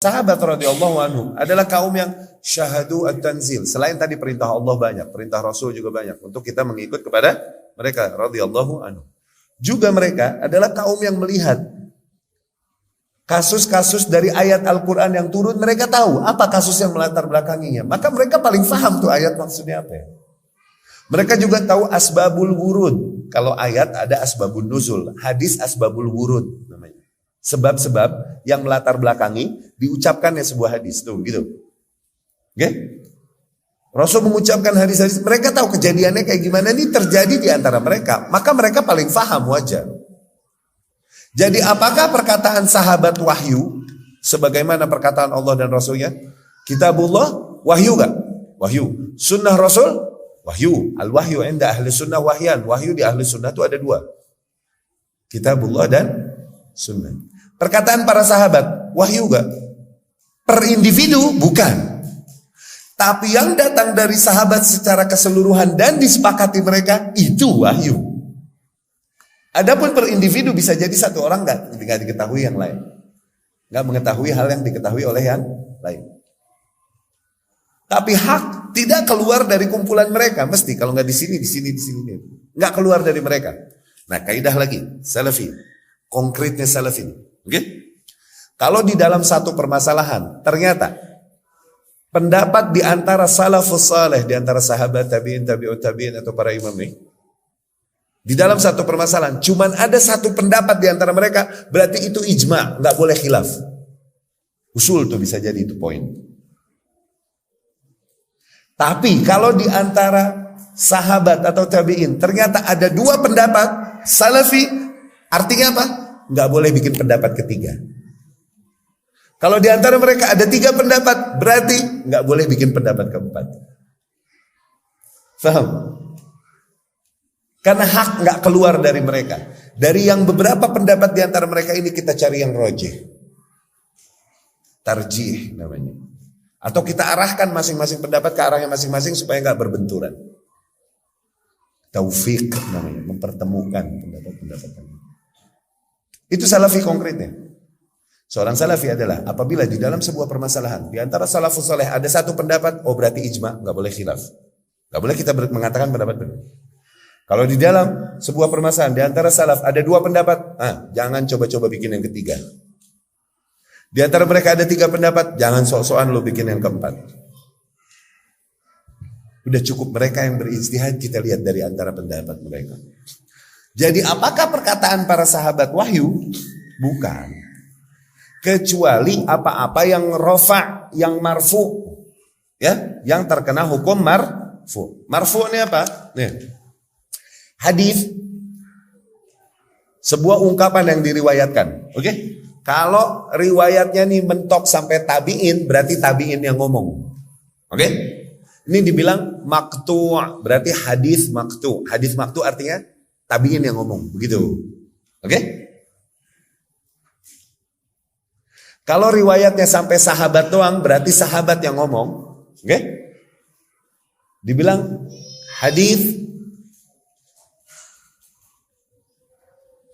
Sahabat radhiyallahu anhum adalah kaum yang syahadu at-tanzil. Selain tadi perintah Allah banyak, perintah Rasul juga banyak untuk kita mengikut kepada mereka radhiyallahu anhum. Juga mereka adalah kaum yang melihat kasus-kasus dari ayat Al-Quran yang turun, mereka tahu apa kasus yang melatar belakanginya. Maka mereka paling paham tuh ayat maksudnya apa ya. Mereka juga tahu asbabul wurud. Kalau ayat ada asbabun nuzul, hadis asbabul wurud namanya. Sebab-sebab yang melatar belakangi diucapkannya sebuah hadis tuh gitu. Oke? Rasul mengucapkan hadis-hadis, mereka tahu kejadiannya kayak gimana, ini terjadi di antara mereka, maka mereka paling paham, wajar. Jadi apakah perkataan sahabat wahyu sebagaimana perkataan Allah dan Rasulnya? Kitabullah wahyu gak? Wahyu. Sunnah Rasul wahyu. Al-wahyu inda ahli sunnah wahyan. Wahyu di ahli sunnah itu ada dua. Kitabullah dan sunnah. Perkataan para sahabat wahyu gak? Per individu bukan. Tapi yang datang dari sahabat secara keseluruhan dan disepakati mereka itu wahyu. Adapun per individu bisa jadi satu orang nggak diketahui yang lain, nggak mengetahui hal yang diketahui oleh yang lain. Tapi hak tidak keluar dari kumpulan mereka, mesti kalau nggak di sini, nggak keluar dari mereka. Nah, kaidah lagi salafi, konkretnya salafi, oke? Kalau di dalam satu permasalahan ternyata pendapat di antara salafus saleh, di antara sahabat tabi'in, tabi'ut tabi'in atau para imam ini, di dalam satu permasalahan cuman ada satu pendapat di antara mereka, berarti itu ijma, nggak boleh khilaf. Usul tuh bisa jadi itu poin. Tapi kalau di antara sahabat atau tabi'in ternyata ada dua pendapat salafi, artinya apa? Nggak boleh bikin pendapat ketiga. Kalau di antara mereka ada tiga pendapat, berarti nggak boleh bikin pendapat keempat. Faham? Karena hak nggak keluar dari mereka. Dari yang beberapa pendapat di antara mereka ini kita cari yang rojih, tarjih namanya. Atau kita arahkan masing-masing pendapat ke arahnya masing-masing supaya nggak berbenturan. Taufik namanya, mempertemukan pendapat-pendapat. Itu salafi konkretnya. Seorang salafi adalah apabila di dalam sebuah permasalahan di antara salafus saleh ada satu pendapat, oh berarti ijma, nggak boleh khilaf, nggak boleh kita mengatakan pendapat berbeda. Kalau di dalam sebuah permasalahan di antara salaf ada dua pendapat, jangan coba-coba bikin yang ketiga. Di antara mereka ada tiga pendapat, jangan sok-sokan lo bikin yang keempat. Udah cukup mereka yang berijtihad, kita lihat dari antara pendapat mereka. Jadi apakah perkataan para sahabat wahyu? Bukan. Kecuali apa-apa yang rafa, yang marfu, ya, yang terkena hukum marfu. Marfu ini apa? Nih. Hadis, sebuah ungkapan yang diriwayatkan, oke? Kalau riwayatnya nih mentok sampai tabiin, berarti tabiin yang ngomong, oke? Ini dibilang maktu', berarti hadis maktu'. Hadis maktu' artinya tabiin yang ngomong, begitu, oke? Kalau riwayatnya sampai sahabat doang, berarti sahabat yang ngomong, oke? Dibilang hadis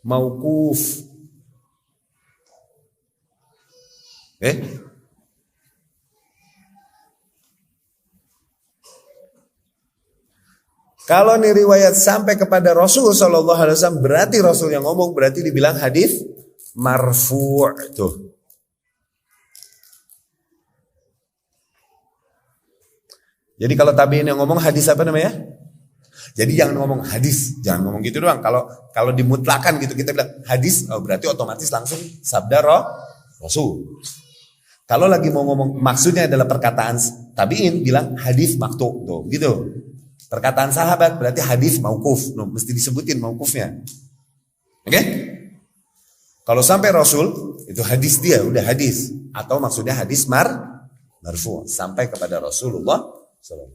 mauquf. Kalau nih riwayat sampai kepada Rasul sallallahu alaihi wasallam, berarti Rasul yang ngomong, berarti dibilang hadis marfu'. Tuh. Jadi kalau tabi'in yang ngomong hadis apa namanya? Jadi jangan ngomong hadis, jangan ngomong gitu doang. Kalau dimutlakan gitu kita bilang hadis, oh berarti otomatis langsung sabda Rasul. Kalau lagi mau ngomong maksudnya adalah perkataan tabi'in, bilang hadis maktu, tuh gitu. Perkataan sahabat berarti hadis mauquf, mesti disebutin mauqufnya. Oke? Kalau sampai Rasul itu hadis dia udah hadis, atau maksudnya hadis marfu sampai kepada Rasulullah SAW.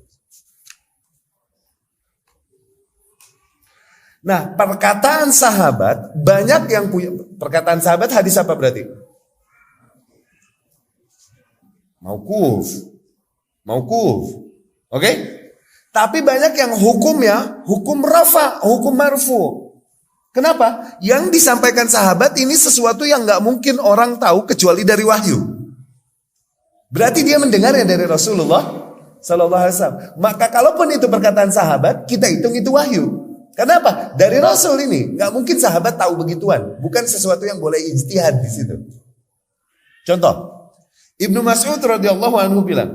Nah, perkataan sahabat banyak yang punya perkataan sahabat hadis apa berarti? Mauquf. Oke? Tapi banyak yang hukumnya hukum rafa, hukum marfu. Kenapa? Yang disampaikan sahabat ini sesuatu yang nggak mungkin orang tahu kecuali dari wahyu. Berarti dia mendengarnya dari Rasulullah Sallallahu Alaihi Wasallam. Maka kalaupun itu perkataan sahabat, kita hitung itu wahyu. Kenapa? Dari Rasul ini, nggak mungkin sahabat tahu begituan. Bukan sesuatu yang boleh ijtihad di situ. Contoh, Ibnu Mas'ud radhiyallahu anhu bilang,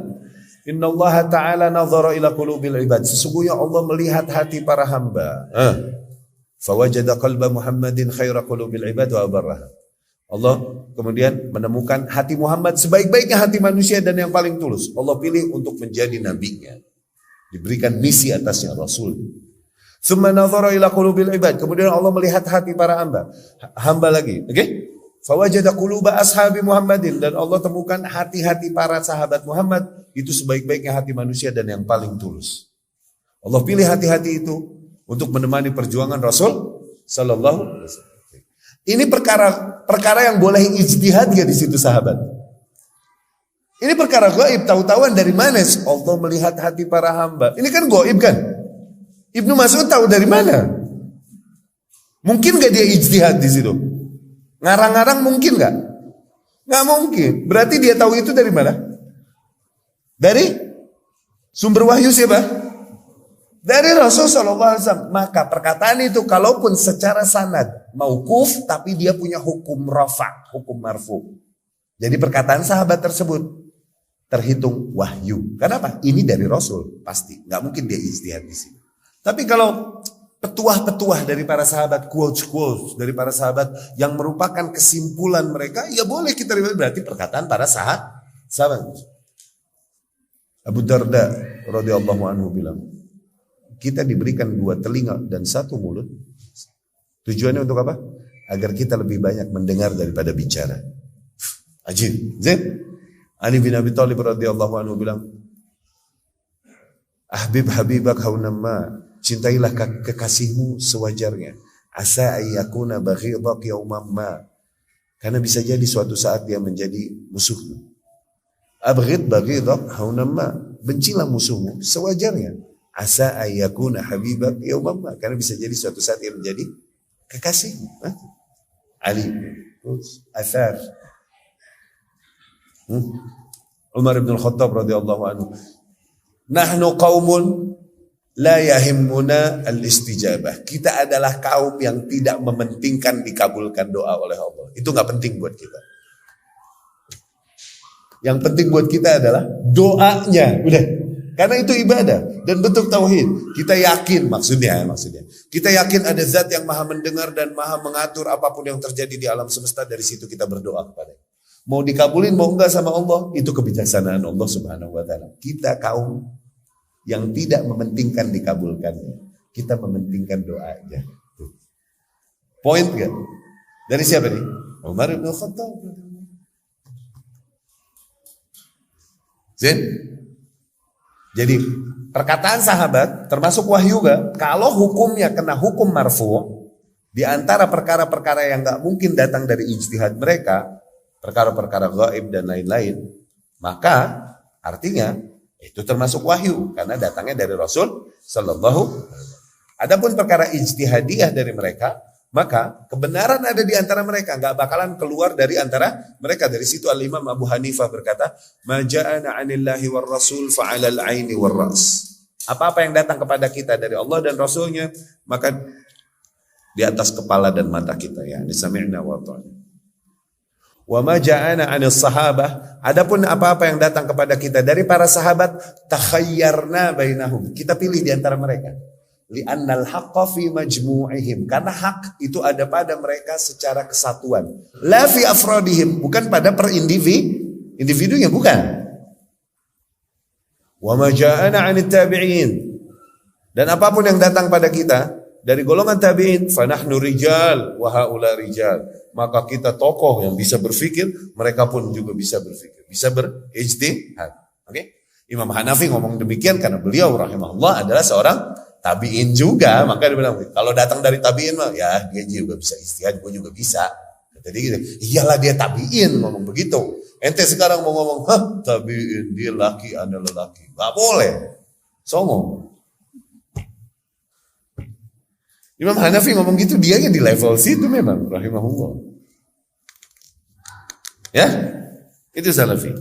Inna Allah Ta'ala nazara ila qulubil ibad. Sesungguhnya Allah melihat hati para hamba. Fawajada qalba Muhammadin khaira qulubil ibad wa abarraha. Allah kemudian menemukan hati Muhammad sebaik-baiknya hati manusia dan yang paling tulus. Allah pilih untuk menjadi nabinya. Diberikan misi atasnya Rasul. Tsumma nazara ila qulubil ibad. Kemudian Allah melihat hati para hamba. Hamba lagi. Oke? Fawajada quluba ashabi Muhammadin. Dan Allah temukan hati-hati para sahabat Muhammad. Itu sebaik-baiknya hati manusia dan yang paling tulus. Allah pilih hati-hati itu untuk menemani perjuangan Rasul Sallallahu Alaihi Wasallam. Ini perkara yang boleh ijtihad gak di situ sahabat? Ini perkara gaib, tahu-tahuan dari mana? Allah melihat hati para hamba. Ini kan gaib kan? Ibnu Mas'ud tahu dari mana? Mungkin gak dia ijtihad di situ? Ngarang-ngarang mungkin gak? Gak mungkin. Berarti dia tahu itu dari mana? Dari sumber wahyu siapa? Dari Rasul Sallallahu Alaihi Wasallam. Maka perkataan itu kalaupun secara sanad mauquf, tapi dia punya hukum rafa, hukum marfu. Jadi perkataan sahabat tersebut terhitung wahyu. Kenapa? Ini dari Rasul pasti. Nggak mungkin dia ijtihad di sini. Tapi kalau petuah-petuah dari para sahabat, quotes dari para sahabat yang merupakan kesimpulan mereka, ya boleh kita riwayat, berarti perkataan para sahabat. Abu Darda radhiyallahu anhu bilang, kita diberikan 2 telinga dan 1 mulut. Tujuannya untuk apa? Agar kita lebih banyak mendengar daripada bicara. Ajib. Ali bin Abi Thalib radhiyallahu anhu bilang, Ahbib habibak haunamma, cintailah kekasihmu sewajarnya. Asa ayyakuna baghidak yauman ma, karena bisa jadi suatu saat dia menjadi musuhmu. Abghid baghidak haunamma, bencilah musuhmu sewajarnya. Asa ayyakuna habibak yauman ma, karena bisa jadi suatu saat dia menjadi kekasihmu. Ali Athar. Umar bin Khattab radhiyallahu anhu, nahnu qaumun la yahimmuna al-istijabah. Kita adalah kaum yang tidak mementingkan dikabulkan doa oleh Allah. Itu enggak penting buat kita. Yang penting buat kita adalah doanya. Udah. Karena itu ibadah dan bentuk tauhid. Kita yakin maksudnya. Kita yakin ada zat yang maha mendengar dan maha mengatur apapun yang terjadi di alam semesta. Dari situ kita berdoa kepadanya. Mau dikabulin mau enggak sama Allah, itu kebijaksanaan Allah Subhanahu wa taala. Kita kaum yang tidak mementingkan dikabulkannya. Kita mementingkan doanya. Poin enggak? Dari siapa nih? Umar bin Khattab. Jadi perkataan sahabat termasuk wahyu gak? Kalau hukumnya kena hukum marfu, di antara perkara-perkara yang gak mungkin datang dari ijtihad mereka, perkara-perkara gaib dan lain-lain, maka artinya itu termasuk wahyu karena datangnya dari Rasul Sallallahu Alaihi Wasallam. Adapun perkara ijtihadiyah dari mereka, maka kebenaran ada di antara mereka, nggak bakalan keluar dari antara mereka. Dari situ Al-Imam Abu Hanifah berkata, "Ma ja'ana 'anillahi war rasul fa'alal 'aini war ras." Apa-apa yang datang kepada kita dari Allah dan Rasulnya, maka di atas kepala dan mata kita, ya, sami'na wa ata'na. Wa ma ja'ana 'anis sahabah, adapun apa-apa yang datang kepada kita dari para sahabat, takhayyarna bainahum, kita pilih di antara mereka. Li'annal haqqa fi majmu'ihim, karena hak itu ada pada mereka secara kesatuan. La fi afradihim, bukan pada per individunya, bukan. Wa ma ja'ana 'anit tabi'in, dan apapun yang datang pada kita dari golongan tabi'in, fa nahnu rijal wa haula rijal, maka kita tokoh yang bisa berpikir, mereka pun juga bisa berpikir, bisa berijtihad. Oke? Imam Hanafi ngomong demikian karena beliau rahimahullah adalah seorang tabi'in juga, maka dia bilang kalau datang dari tabi'in mah ya dia juga bisa ijtihad, gue juga bisa. Jadi gitu, iyalah dia tabi'in ngomong begitu. Ente sekarang mau ngomong, tabi'in dia laki, anda lelaki, nggak boleh, songong. Imam Hanafi ngomong gitu, dia yang di level situ memang rahimahullah. Ya, itu Salafi.